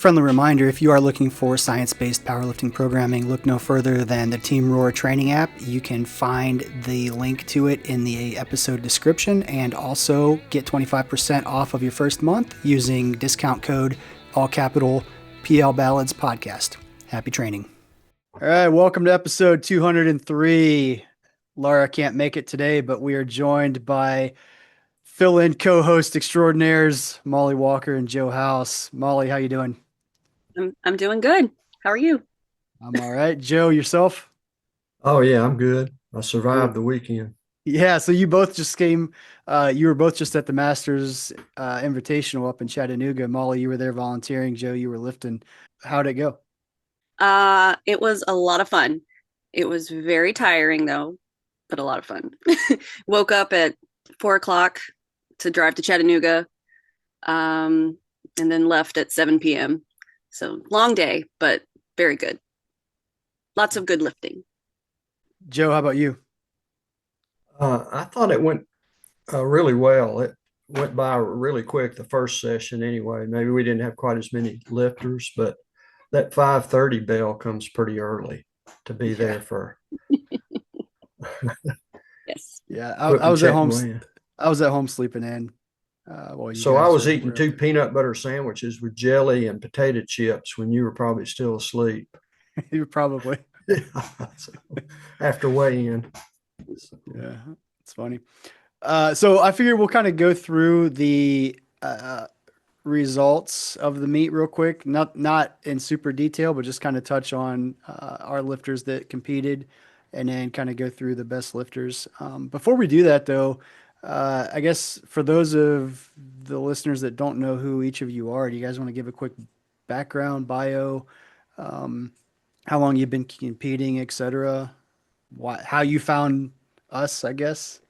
Friendly reminder, if you are looking for science-based powerlifting programming, look no further than the Team Roar training app. You can find the link to it in the episode description and also get 25% off of your first month using discount code, all capital, PL Ballads Podcast. Happy training. All right, welcome to episode 203. Laura can't make it today, but we are joined by fill-in co-host extraordinaires, Molly Walker and Joe House. Molly, how you doing? I'm doing good. How are you? I'm all right. Joe, yourself? Oh yeah, I'm good. I Cool. survived the weekend. Yeah, so you both just came, you were both just at the Masters Invitational up in Chattanooga. Molly, you were there volunteering. Joe, you were lifting. How'd it go? It was a lot of fun. It was very tiring though, but a lot of fun. Woke up at 4 o'clock to drive to Chattanooga, and then left at 7 p.m. So long day, but very good. Lots of good lifting. Joe, how about you? I thought it went really well. It went by really quick the first session anyway. Maybe we didn't have quite as many lifters, but that 5:30 bell comes pretty early to be Yeah, there for Yes. yeah. I putting was at check home. in. I was at home sleeping in while you So I guys was were eating up two there. peanut butter sandwiches with jelly and potato chips when you were probably still asleep. You were probably. So, after weigh-in. So, Yeah, it's funny. So I figured we'll kind of go through the results of the meet real quick. Not in super detail, but just kind of touch on our lifters that competed, and then kind of go through the best lifters. Before we do that, though, I guess for those of the listeners that don't know who each of you are, do you guys want to give a quick background, bio, um, how long you've been competing, etc. How you found us, I guess,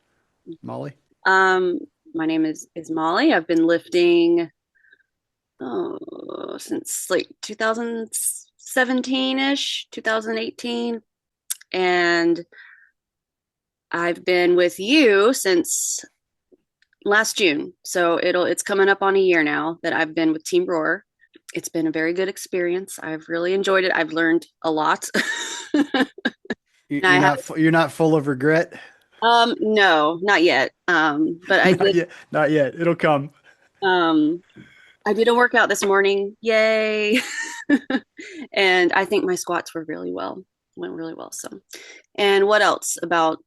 Molly. Um, my name is Molly. I've been lifting since like 2017-ish, 2018. And I've been with you since last June. So it's coming up on a year now that I've been with Team Roar. It's been a very good experience. I've really enjoyed it. I've learned a lot. And I You're have not full of regret. no, not yet. But I Not did yet. Not yet. It'll come. um I did a workout this morning. Yay. And I think my squats went really well. So, and what else about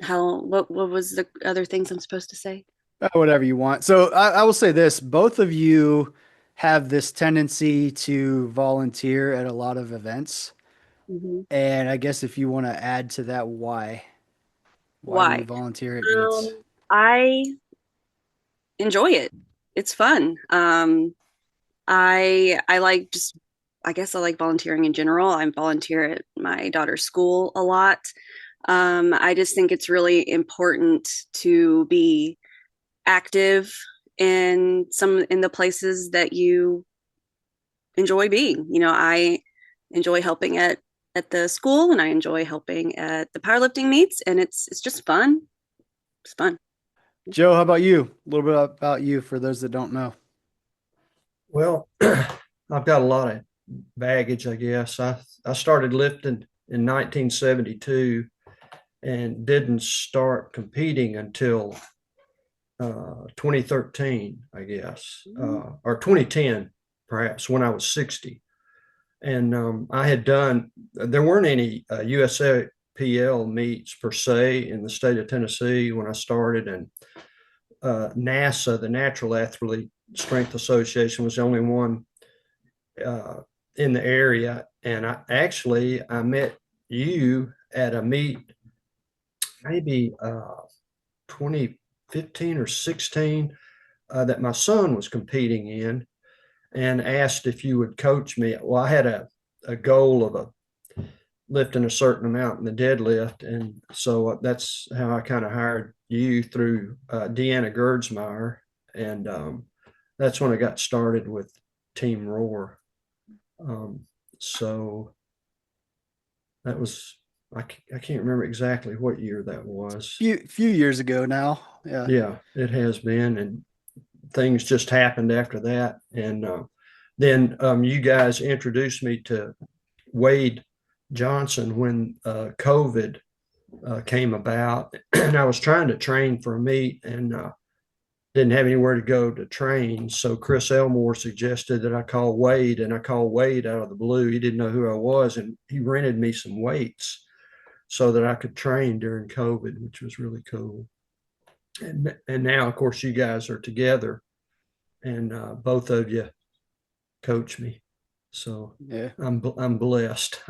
what was the other things I'm supposed to say? Whatever you want. So I will say this: both of you have this tendency to volunteer at a lot of events, Hmm. and I guess if you want to add to that, why do you Why? volunteer at meets? I enjoy it. It's fun. I like just I guess I like volunteering in general. I volunteer at my daughter's school a lot. I just think it's really important to be active in the places that you enjoy being. I enjoy helping at the school, and I enjoy helping at the powerlifting meets, and it's just fun. It's fun. Joe, how about you? A little bit about you for those that don't know. well, I've got a lot of baggage, I guess. I started lifting in 1972 and didn't start competing until 2013, I guess, or 2010, perhaps, when I was 60. And there weren't any USA PL meets per se in the state of Tennessee when I started. And NASA, the Natural Athlete Strength Association, was the only one uh, in the area. And I met you at a meet maybe 2015 or 16 that my son was competing in, and asked if you would coach me. Well, I had a goal of lifting a certain amount in the deadlift. And so that's how I kind of hired you through Deanna Gerdsmeyer. And that's when I got started with Team Roar. Um, so that was, I can't remember exactly what year that was. Few years ago now. Yeah. Yeah, it has been. And things just happened after that. And then you guys introduced me to Wade Johnson when COVID came about, and I was trying to train for a meet and didn't have anywhere to go to train. So Chris Elmore suggested that I call Wade, and I called Wade out of the blue. He didn't know who I was, and he rented me some weights so that I could train during COVID, which was really cool. And now, of course, you guys are together, and both of you coach me. So Yeah. I'm blessed.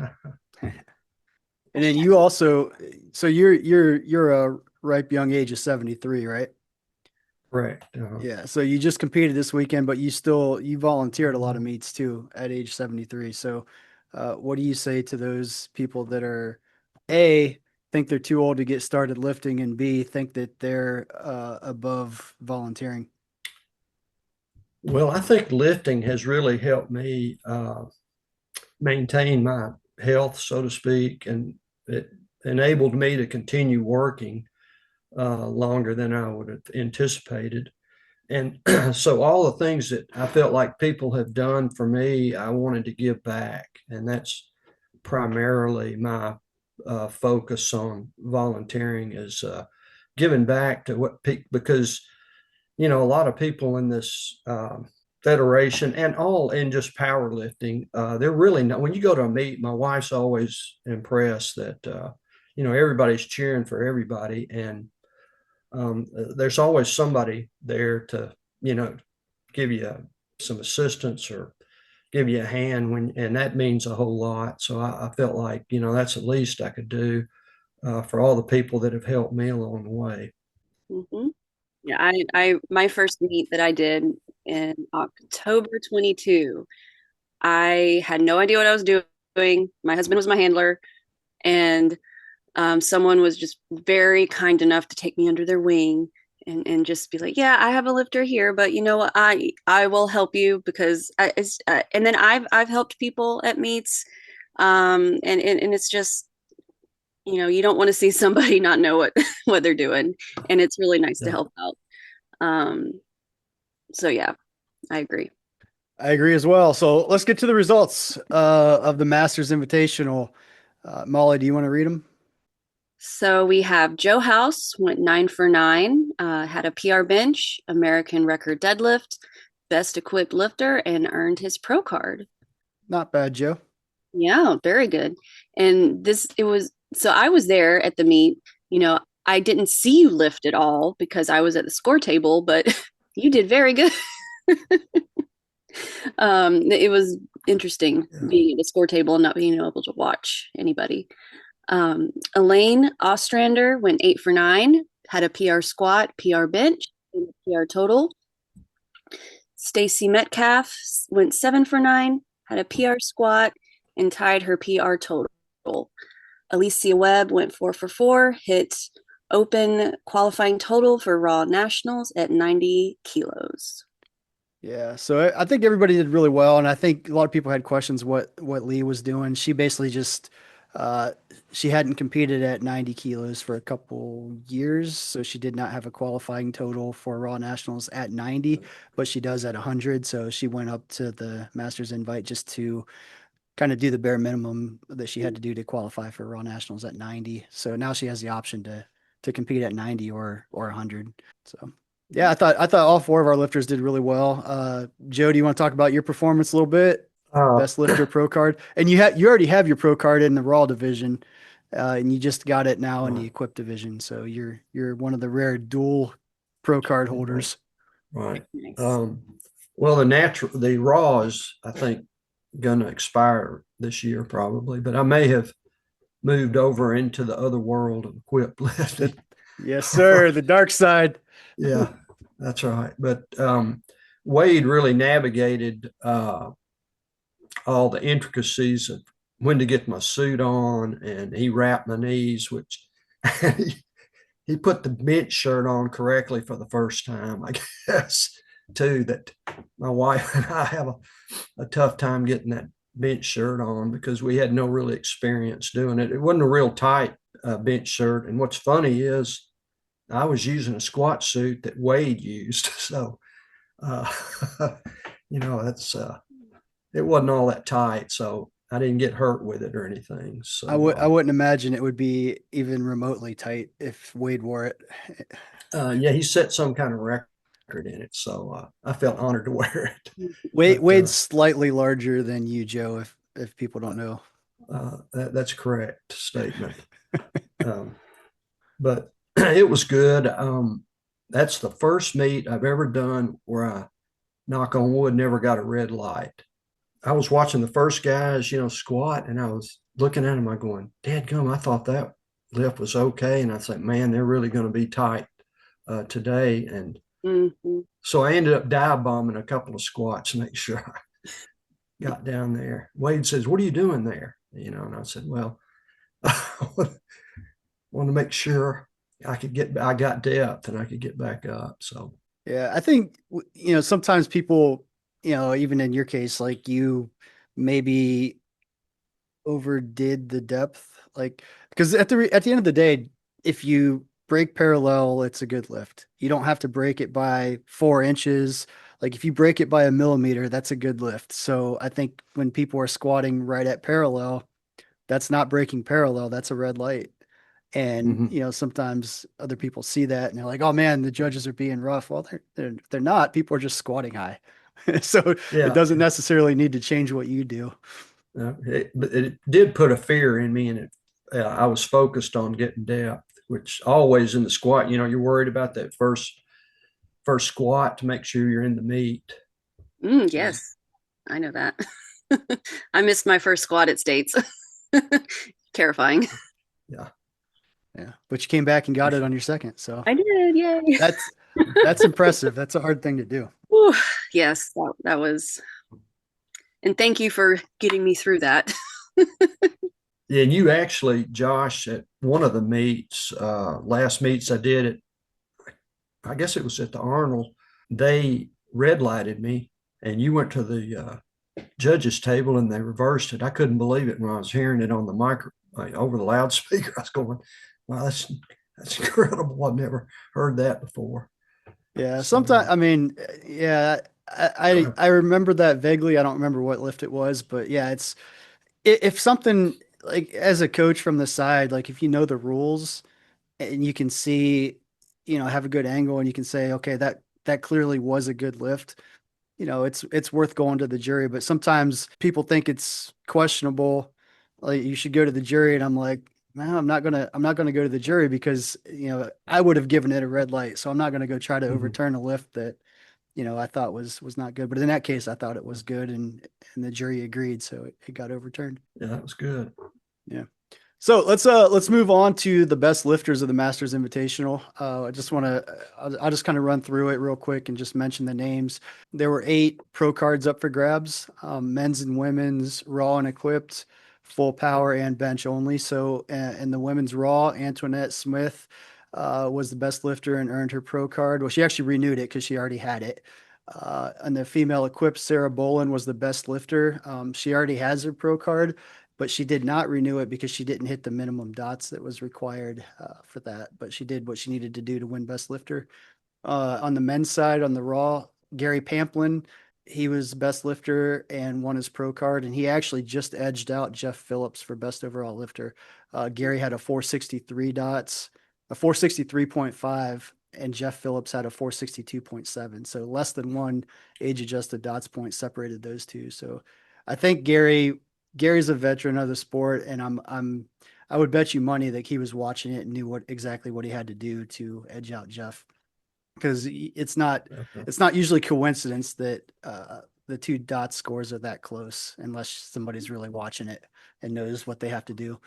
And then you also, so you're a ripe young age of 73, right? Correct. Yeah. So you just competed this weekend, but you volunteered a lot of meets too at age 73. So what do you say to those people that are A, think they're too old to get started lifting, and B, think that they're above volunteering? Well, I think lifting has really helped me maintain my health, so to speak, and it enabled me to continue working longer than I would have anticipated. And so all the things that I felt like people have done for me, I wanted to give back. And that's primarily my focus on volunteering is giving back to because, a lot of people in this federation and all in just powerlifting, they're really not, when you go to a meet, my wife's always impressed that, everybody's cheering for everybody. And there's always somebody there to, give you some assistance or give you a hand and that means a whole lot. So I felt like, that's the least I could do for all the people that have helped me along the way. Mm-hmm. Yeah, my first meet that I did in October 22, I had no idea what I was doing. My husband was my handler, and someone was just very kind enough to take me under their wing and just be like, yeah, I have a lifter here, but you know what, I will help you because and then I've helped people at meets, and it's just, you don't want to see somebody not know what they're doing, and it's really nice to Yeah. help out. um so yeah, I agree. I agree as well. So let's get to the results of the Masters Invitational. Molly, do you want to read them? So we have Joe House went 9 for 9, had a PR bench, American record deadlift, best equipped lifter, and earned his pro card. Not bad, Joe. Yeah, very good. And so I was there at the meet. I didn't see you lift at all because I was at the score table, but you did very good. It was interesting being at the score table and not being able to watch anybody. Elaine Ostrander went 8 for 9, had a PR squat, PR bench, and a PR total. Stacy Metcalf went 7 for 9, had a PR squat, and tied her PR total. Alicia Webb went 4 for 4, hit open qualifying total for Raw Nationals at 90 kilos. Yeah, so I think everybody did really well, and I think a lot of people had questions what Lee was doing. She basically just uh, she hadn't competed at 90 kilos for a couple years, so she did not have a qualifying total for Raw Nationals at 90, but she does at 100. So she went up to the Masters invite just to kind of do the bare minimum that she had to do to qualify for Raw Nationals at 90. So now she has the option to compete at 90 or 100. So yeah, I thought all four of our lifters did really well. Joe, do you want to talk about your performance a little bit? Uh, Best lifter pro card, and you already have your pro card in the Raw division, and you just got it now in the equipped division. So you're one of the rare dual pro card holders. right. Nice. Well, the raw is, I think, going to expire this year probably, but I may have moved over into the other world of equipped lifting. Yes, sir. The dark side. Yeah, that's right. But Wade really navigated all the intricacies of when to get my suit on, and he wrapped my knees, which he put the bench shirt on correctly for the first time, I guess, too, that my wife and I have a tough time getting that bench shirt on because we had no really experience doing it. It wasn't a real tight bench shirt. And what's funny is I was using a squat suit that Wade used. So, uh, that's it wasn't all that tight, so I didn't get hurt with it or anything. I wouldn't imagine it would be even remotely tight if Wade wore it. Yeah, he set some kind of record in it, so I felt honored to wear it. But Wade's slightly larger than you, Joe, if people don't know. that's a correct statement. Um, but it was good. That's the first meet I've ever done where I, knock on wood, never got a red light. I was watching the first guys, squat, and I was looking at them. I going, "Dadgum, I thought that lift was okay," and I said, "Man, they're really going to be tight today." And Mhm. so I ended up dive bombing a couple of squats to make sure I got down there. Wade says, "What are you doing there?" And I said, "Well, I want to make sure I got depth and I could get back up." So Yeah, I think sometimes people, even in your case, like you maybe overdid the depth, like because at the end of the day, if you break parallel, it's a good lift. You don't have to break it by 4 inches. Like if you break it by a millimeter, that's a good lift. So I think when people are squatting right at parallel, that's not breaking parallel. That's a red light. And mhm. sometimes other people see that and they're like, "Oh man, the judges are being rough." Well, they're not. People are just squatting high, so it Yeah, doesn't necessarily need to change what you do. it did put a fear in me, and I was focused on getting depth, which always in the squat, you're worried about that first squat to make sure you're in the meet. And Yes, I know that. I missed my first squat at States. Terrifying. yeah, Yeah, but you came back and got it on your second, so I did, yay. that's that's impressive. That's a hard thing to do. Whew, yes, that was, and thank you for getting me through that. yeah. And you actually, Josh, at one of the meets, last meets I did it, I guess it was at the Arnold. They red lighted me, and you went to the judges table and they reversed it. I couldn't believe it when I was hearing it on the micro, like, over the loudspeaker. I was going, "Wow, that's incredible! I've never heard that before." Yeah, sometimes So, I mean, yeah, I remember that vaguely. I don't remember what lift it was, but yeah, it's if something like as a coach from the side, like if you know the rules and you can see, have a good angle and you can say, okay, that clearly was a good lift. It's worth going to the jury, but sometimes people think it's questionable. Like you should go to the jury, and I'm like, no, I'm not gonna go to the jury because I would have given it a red light, so I'm not gonna go try to mhm. overturn a lift that I thought was not good. But in that case, I thought it was good, and the jury agreed, so it got overturned. Yeah, that was good. Yeah. So let's move on to the best lifters of the Masters Invitational. I just want to I'll just kind of run through it real quick and just mention the names. There were 8 pro cards up for grabs, men's and women's, raw and equipped, full power and bench only. So in the women's raw, Antoinette Smith was the best lifter and earned her pro card. Well, she actually renewed it because she already had it. And the female equipped, Sarah Bolin was the best lifter. She already has her pro card, but she did not renew it because she didn't hit the minimum dots that was required for that. But she did what she needed to do to win best lifter. On the men's side, on the raw, Gary Pamplin, he was best lifter and won his pro card, and he actually just edged out Jeff Phillips for best overall lifter. Gary had a 463 dots, a 463.5, and Jeff Phillips had a 462.7. So less than one age adjusted dots point separated those two. So I think Gary's a veteran of the sport, and I would bet you money that he was watching it and knew exactly what he had to do to edge out Jeff, because Okay. it's not usually coincidence that the two dot scores are that close unless somebody's really watching it and knows what they have to do.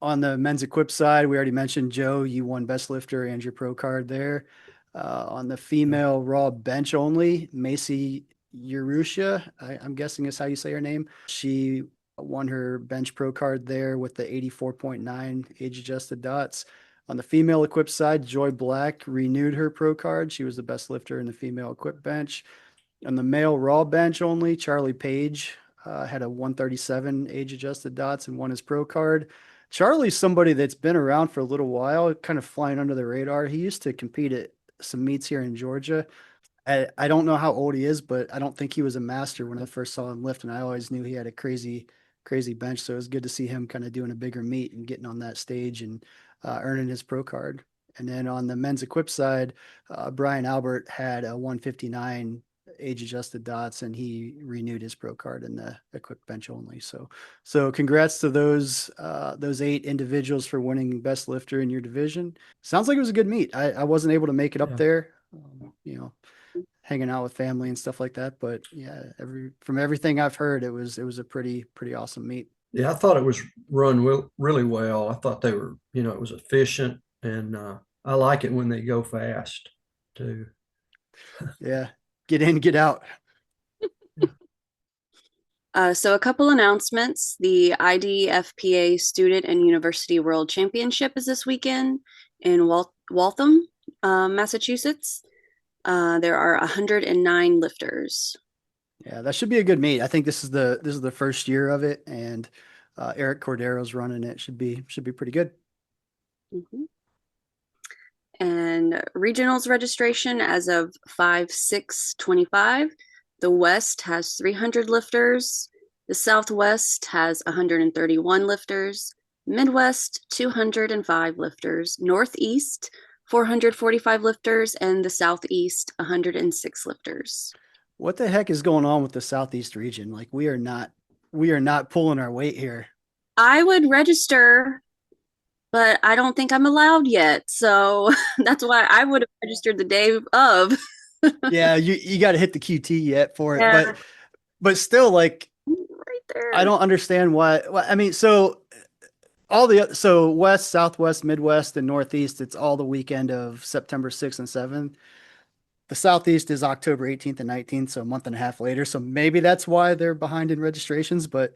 On the men's equip side, we already mentioned Joe, you won best lifter and your pro card there. On the Yeah. female raw bench only, Macy Urusha, I'm guessing is how you say her name. She won her bench pro card there with the 84.9 age adjusted dots. On the female equipped side, Joy Black renewed her pro card. She was the best lifter in the female equipped bench. On the male raw bench only, Charlie Page had a 137 age adjusted dots and won his pro card. Charlie's somebody that's been around for a little while, kind of flying under the radar. He used to compete at some meets here in Georgia. I don't know how old he is, but I don't think he was a master when I first saw him lift, and I always knew he had a crazy bench. So it was good to see him kind of doing a bigger meet and getting on that stage and earning his pro card. And then on the men's equip side, Brian Albert had a 159 age adjusted dots, and he renewed his pro card in the equip bench only. So congrats to those 8 individuals for winning best lifter in your division. Sounds like it was a good meet. I wasn't able to make it up Yeah. there. Hanging out with family and stuff like that. But yeah, from everything I've heard, it was a pretty awesome meet. Yeah, I thought it was run really well. I thought they were, it was efficient, and I like it when they go fast too. Yeah, get in, get out. So a couple announcements. The IDFPA Student and University World Championship is this weekend in Waltham, Massachusetts. There are 109 lifters. Yeah, that should be a good meet. I think this is the first year of it, and Eric Cordero's running it. Should be pretty good. Mm-hmm. And regionals registration as of 5/6/25. The West has 300 lifters. The Southwest has 131 lifters. Midwest, 205 lifters. Northeast, 445 lifters. And the Southeast, 106 lifters. What the heck is going on with the Southeast region? Like we are not pulling our weight here. I would register, but I don't think I'm allowed yet. So that's why I would have registered the day of. Yeah, you got to hit the QT yet for it, Yeah, but still, like right there. I don't understand why. I mean, so West, Southwest, Midwest, and Northeast, it's all the weekend of September 6th and 7th. The Southeast is October 18th and 19th, so a month and a half later. So maybe that's why they're behind in registrations, but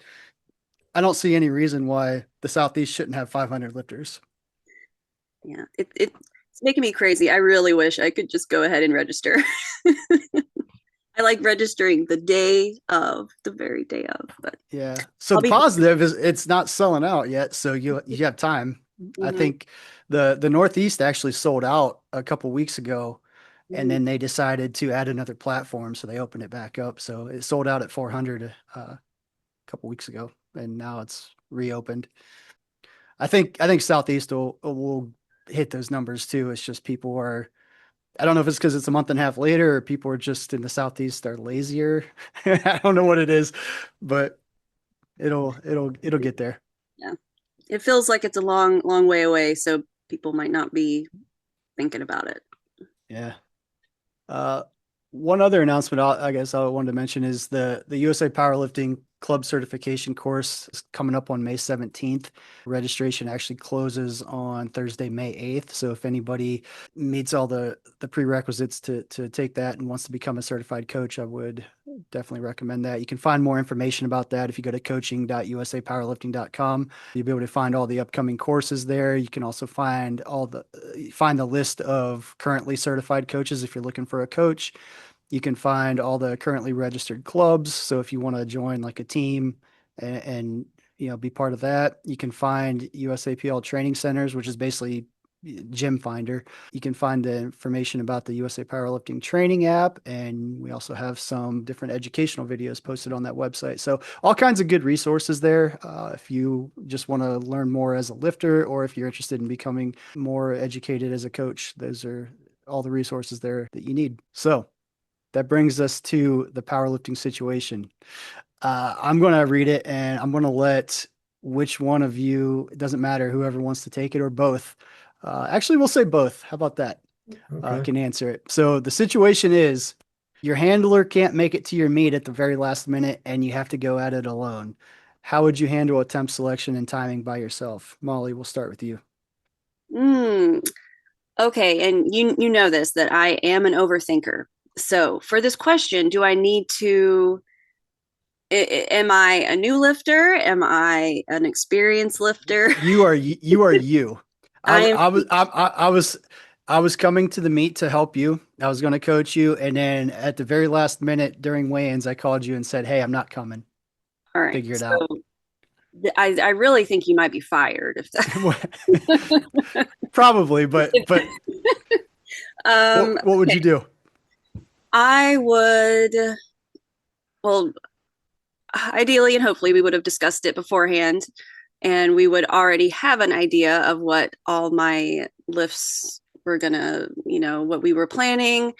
I don't see any reason why the Southeast shouldn't have 500 lifters. Yeah, it's making me crazy. I really wish I could just go ahead and register. I like registering the very day of, but Yeah. So I'll the be positive is it's not selling out yet, so you have time. I Mhm, think the Northeast actually sold out a couple weeks ago, and mhm. then they decided to add another platform, so they opened it back up. So it sold out at 400 a couple weeks ago, and now it's reopened. I think Southeast will hit those numbers too. It's just people are. I don't know if it's because it's a month and a half later, or people are just in the Southeast are lazier. I don't know what it is, but it'll get there. Yeah, it feels like it's a long way away, so people might not be thinking about it. Yeah. Uh, One other announcement I guess I wanted to mention is the USA Powerlifting Club Certification course is coming up on May 17th. Registration actually closes on Thursday, May 8th. So if anybody meets all the prerequisites to take that and wants to become a certified coach, I would definitely recommend that. You can find more information about that if you go to coaching.usapowerlifting.com. You'll be able to find all the upcoming courses there. You can also find the list of currently certified coaches if you're looking for a coach. You can find all the currently registered clubs. So if you want to join like a team and be part of that, you can find USAPL training centers, which is basically Gym Finder. You can find the information about the USA Powerlifting Training app, and we also have some different educational videos posted on that website. So all kinds of good resources there. If you just want to learn more as a lifter, or if you're interested in becoming more educated as a coach, those are all the resources there that you need. So that brings us to the powerlifting situation. I'm going to read it, and I'm going to let which one of you, it doesn't matter, whoever wants to take it or both. Actually, we'll say both. How about that? Okay. Can answer it. So the situation is your handler can't make it to your meet at the very last minute, and you have to go at it alone. How would you handle attempt selection and timing by yourself? Molly, we'll start with you. Mm, okay, and you know this that I am an overthinker. So for this question, do I need to? Am I a new lifter? Am I an experienced lifter? You are you. I, I am. I was I was coming to the meet to help you. I was going to coach you, and then at the very last minute during weigh-ins, I called you and said, "Hey, I'm not coming. All right. Figure it out." So I really think you might be fired if that. Probably, but what um, what would you do? I would, well, ideally and hopefully we would have discussed it beforehand and we would already have an idea of what all my lifts were gonna, what we were planning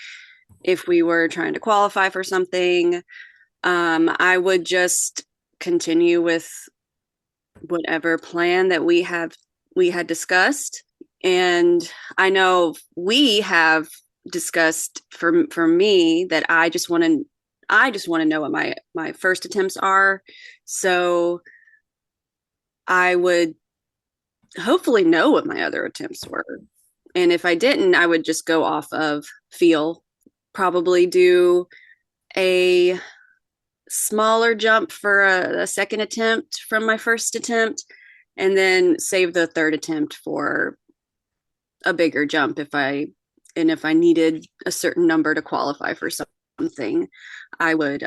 if we were trying to qualify for something. I would just continue with whatever plan that we had discussed. And I know we have discussed for me that I just want to know what my first attempts are. So I would hopefully know what my other attempts were. And if I didn't, I would just go off of feel, probably do a smaller jump for a second attempt from my first attempt, and then save the third attempt for a bigger jump if I needed a certain number to qualify for something, I would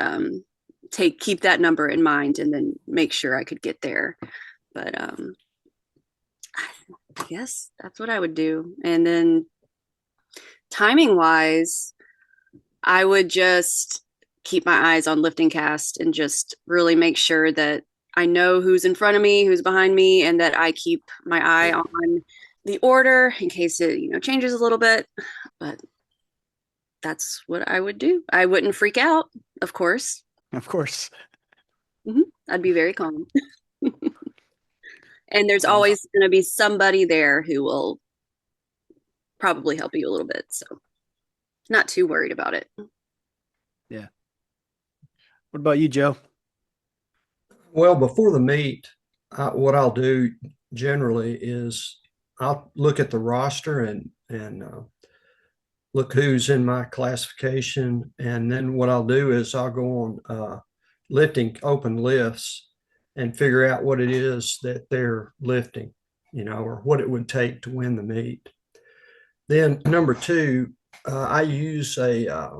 keep that number in mind and then make sure I could get there. But I guess that's what I would do. And then timing wise, I would just keep my eyes on lifting cast and just really make sure that I know who's in front of me, who's behind me, and that I keep my eye on the order in case it, changes a little bit. But that's what I would do. I wouldn't freak out, of course. Of course. I'd be very calm. And there's Awesome. always going to be somebody there who will probably help you a little bit. So not too worried about it. Yeah. What about you, Joe? Well, before the meet, what I'll do generally is I'll look at the roster and look who's in my classification, and then what I'll do is I'll go on lifting open lifts and figure out what it is that they're lifting, or what it would take to win the meet. Then number two, I use a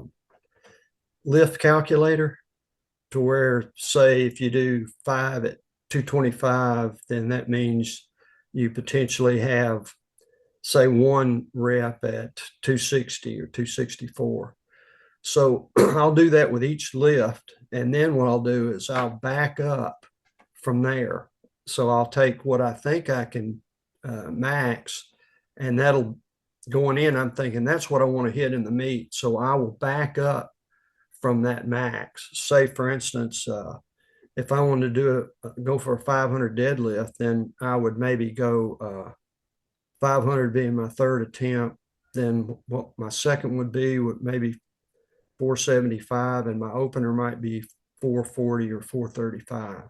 lift calculator to where, say, if you do 5 at 225, then that means you potentially have, say, 1 rep at 260 or 264. So I'll do that with each lift. And then what I'll do is I'll back up from there. So I'll take what I think I can max, and that'll going in, I'm thinking that's what I want to hit in the meet. So I will back up from that max. Say, for instance, if I wanted to go for a 500 deadlift, then I would maybe go 500 being my third attempt. Then what my second would be would maybe 475, and my opener might be 440 or 435.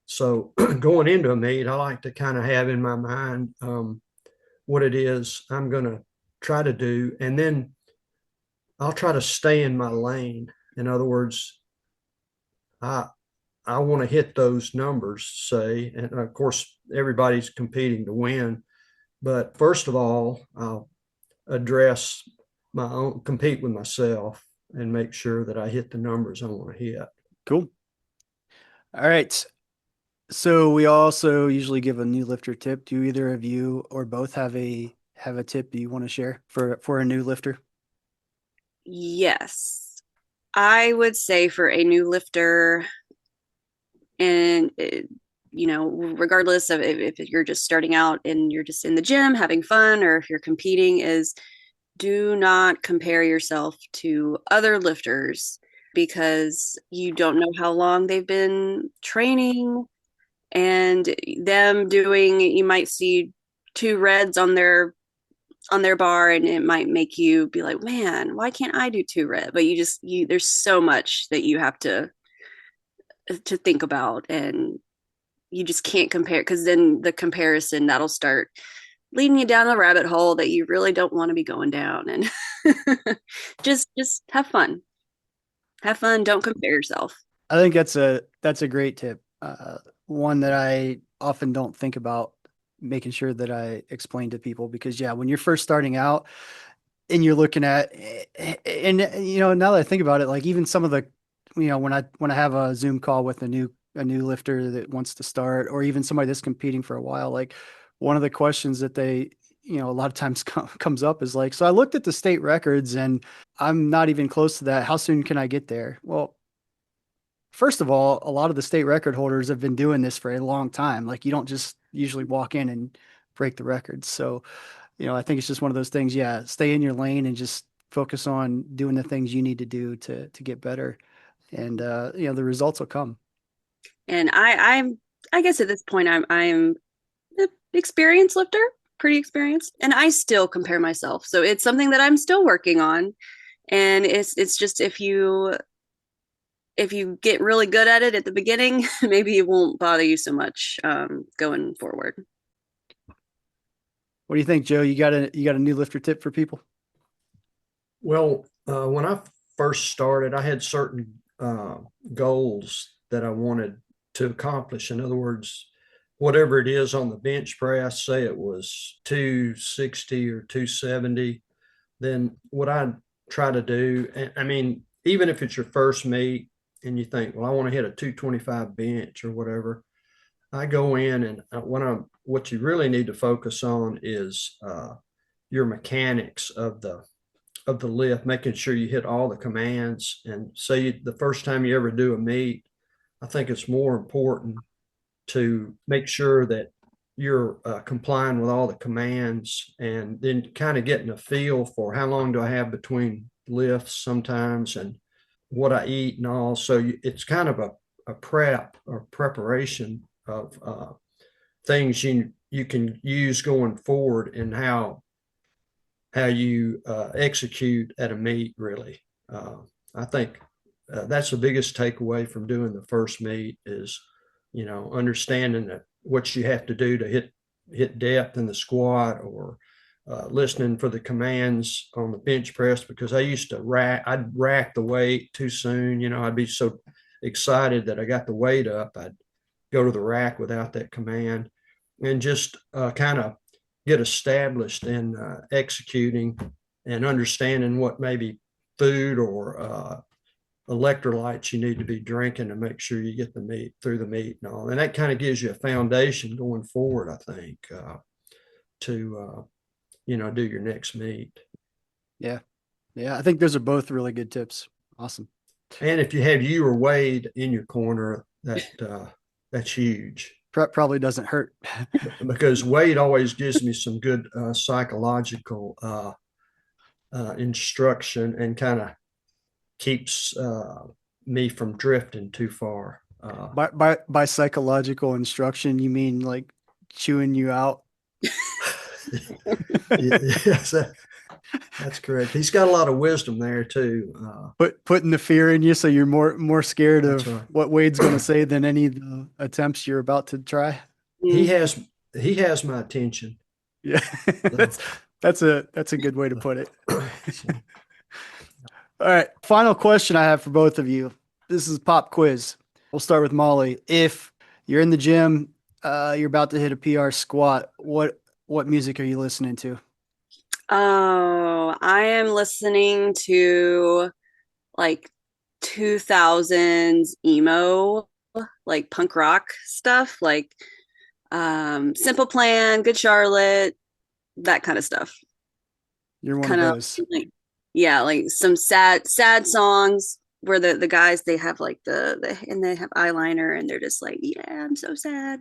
So going into a meet, I like to kind of have in my mind what it is I'm going to try to do, and then I'll try to stay in my lane. In other words, I I want to hit those numbers, say, and of course everybody's competing to win. But first of all, I'll address my own, compete with myself, and make sure that I hit the numbers I want to hit. Cool. All right. So we also usually give a new lifter tip. Do either of you or both have a tip you want to share for a new lifter? Yes. I would say for a new lifter, and regardless of if you're just starting out and you're just in the gym having fun, or if you're competing, is do not compare yourself to other lifters, because you don't know how long they've been training, and you might see 2 reds on their bar, and it might make you be like, man, why can't I do 2 red? But there's so much that you have to think about, and you just can't compare, because then the comparison, that'll start leading you down a rabbit hole that you really don't want to be going down. And just have fun, don't compare yourself. I think that's a great tip. One that I often don't think about, making sure that I explain to people, because yeah, when you're first starting out and you're looking at, and now that I think about it, like even some of the, when I have a Zoom call with a new lifter that wants to start, or even somebody that's competing for a while, like one of the questions that they a lot of times comes up is like, so I looked at the state records and I'm not even close to that. How soon can I get there? Well, first of all, a lot of the state record holders have been doing this for a long time. Like you don't just usually walk in and break the records. So, I think it's just one of those things. Yeah. Stay in your lane and just focus on doing the things you need to do to get better. And, the results will come. And I guess at this point I'm an experienced lifter, pretty experienced, and I still compare myself. So it's something that I'm still working on. And it's just if you get really good at it at the beginning, maybe it won't bother you so much going forward. What do you think, Joe? You got a new lifter tip for people? Well, when I first started, I had certain goals that I wanted to accomplish. In other words, whatever it is on the bench press, say it was 260 or 270, then what I try to do, I mean, even if it's your first meet and you think, well, I want to hit a 225 bench or whatever, I go in and what you really need to focus on is your mechanics of the lift, making sure you hit all the commands. And say the first time you ever do a meet, I think it's more important to make sure that you're complying with all the commands, and then kind of getting a feel for how long do I have between lifts sometimes, and what I eat and all. So it's kind of a prep or preparation of things you can use going forward, and how you execute at a meet, really. I think that's the biggest takeaway from doing the first meet is, understanding that what you have to do to hit depth in the squat, or listening for the commands on the bench press, because I'd rack the weight too soon. I'd be so excited that I got the weight up, I'd go to the rack without that command, and just kind of get established in executing and understanding what maybe food or electrolytes you need to be drinking to make sure you get the meat through the meat and all. And that kind of gives you a foundation going forward, I think, to do your next meet. Yeah. Yeah. I think those are both really good tips. Awesome. And if you have you or Wade in your corner, that's huge. Probably doesn't hurt. Because Wade always gives me some good psychological instruction, and kind of keeps me from drifting too far. By psychological instruction, you mean like chewing you out? Yes, that's correct. He's got a lot of wisdom there too. Putting the fear in you, so you're more scared of right. what Wade's going to say than any of the attempts you're about to try. He has my attention. Yeah, that's a good way to put it. All right, final question I have for both of you. This is pop quiz. We'll start with Molly. If you're in the gym, you're about to hit a PR squat, what music are you listening to? Oh, I am listening to like 2000s emo, like punk rock stuff, like Simple Plan, Good Charlotte, that kind of stuff. You're one Kind of of those. like, yeah, like some sad songs where the guys, they have like and they have eyeliner and they're just like, yeah, I'm so sad.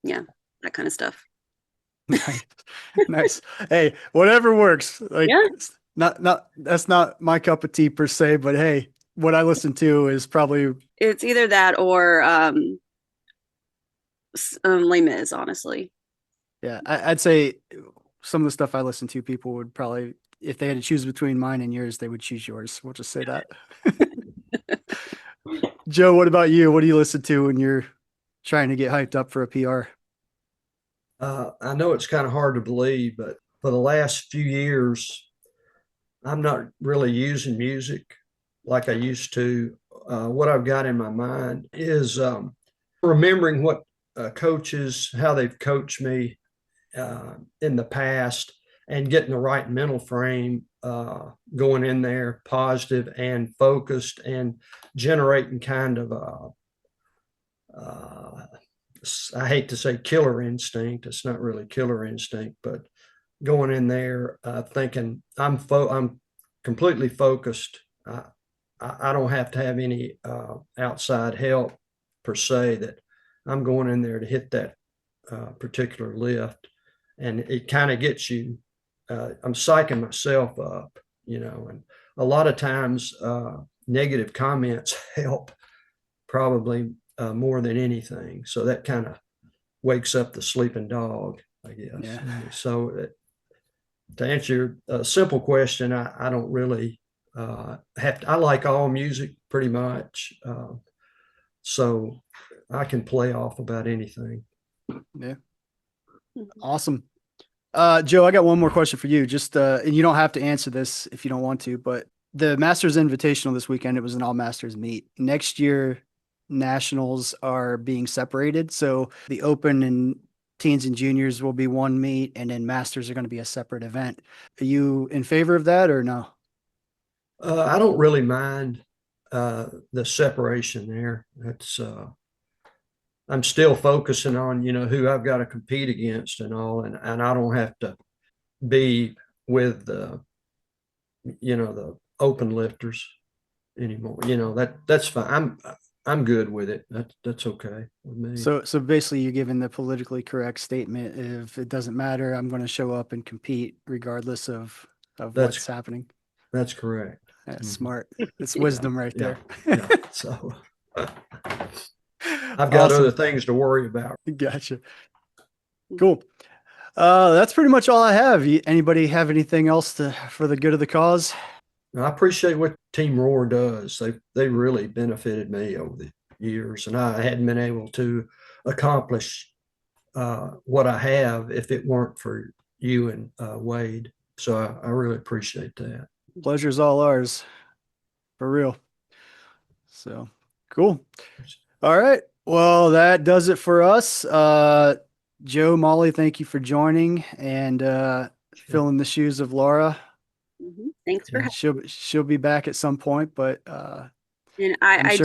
Yeah, that kind of stuff. Nice. Nice. Hey, whatever works. Like, Yeah. not that's not my cup of tea per se, but hey, what I listen to is probably It's either that or Les Mis, honestly. yeah. I'd say some of the stuff I listen to, people would probably, if they had to choose between mine and yours, they would choose yours. We'll just say that. Joe, what about you? What do you listen to when you're trying to get hyped up for a PR? I know it's kind of hard to believe, but for the last few years, I'm not really using music like I used to. What I've got in my mind is remembering what coaches, how they've coached me in the past, and getting the right mental frame going in there, positive and focused, and generating kind of I hate to say killer instinct. It's not really killer instinct, but going in there thinking I'm completely focused. I don't have to have any outside help per se, that I'm going in there to hit that particular lift. And it kind of gets you, I'm psyching myself up, and a lot of times negative comments help probably more than anything. So that kind of wakes up the sleeping dog, I guess. Yeah. So to answer your simple question, I don't really I like all music pretty much. So I can play off about anything. Yeah. Awesome. Joe, I got one more question for you. Just, and you don't have to answer this if you don't want to, but the Masters Invitational this weekend, it was an all Masters meet. Next year, Nationals are being separated. So the Open and teens and juniors will be one meet, and then Masters are going to be a separate event. Are you in favor of that or no? I don't really mind the separation there. That's I'm still focusing on, who I've got to compete against and all, and I don't have to be with the open lifters anymore. That's fine. I'm good with it. That's okay with me. So basically you're giving the politically correct statement. If it doesn't matter, I'm going to show up and compete regardless of what's happening. That's correct. That's smart. It's wisdom right there. Yeah. So I've got other things to worry about. Gotcha. Cool. That's pretty much all I have. Anybody have anything else for the good of the cause? I appreciate what Team Roar does. They really benefited me over the years, and I hadn't been able to accomplish what I have if it weren't for you and Wade. So I really appreciate that. Pleasure's all ours, for real. So cool. All right. Well, that does it for us. Joe, Molly, thank you for joining and filling the shoes of Laura. Thanks for having. She'll be back at some point, but and I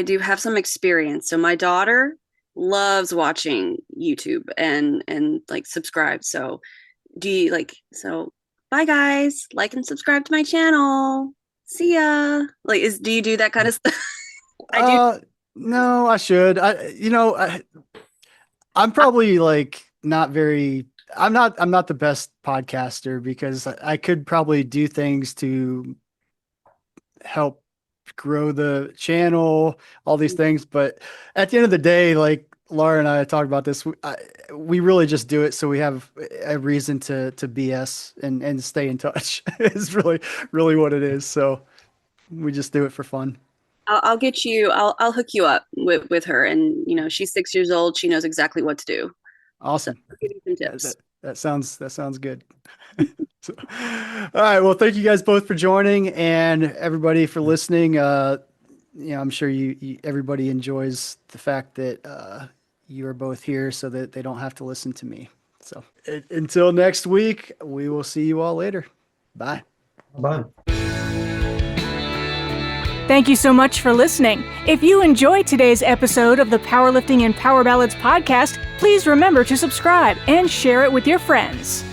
do have some experience. So my daughter loves watching YouTube and like subscribe. So bye guys, like and subscribe to my channel. See ya. Do you do that kind of stuff? I do. No, I should. I'm probably I'm not the best podcaster because I could probably do things to help grow the channel, all these things. But at the end of the day, like Laura and I talked about this, we really just do it so we have a reason to BS and stay in touch. It's really what it is. So we just do it for fun. I'll get you. I'll hook you up with her, and she's 6 years old. She knows exactly what to do. Awesome. So I'll give you some tips. That sounds good. So, all right. Well, thank you guys both for joining, and everybody for listening. I'm sure everybody enjoys the fact that you are both here, so that they don't have to listen to me. So until next week, we will see you all later. Bye. Bye. Thank you so much for listening. If you enjoyed today's episode of the Powerlifting and Power Ballads podcast, please remember to subscribe and share it with your friends.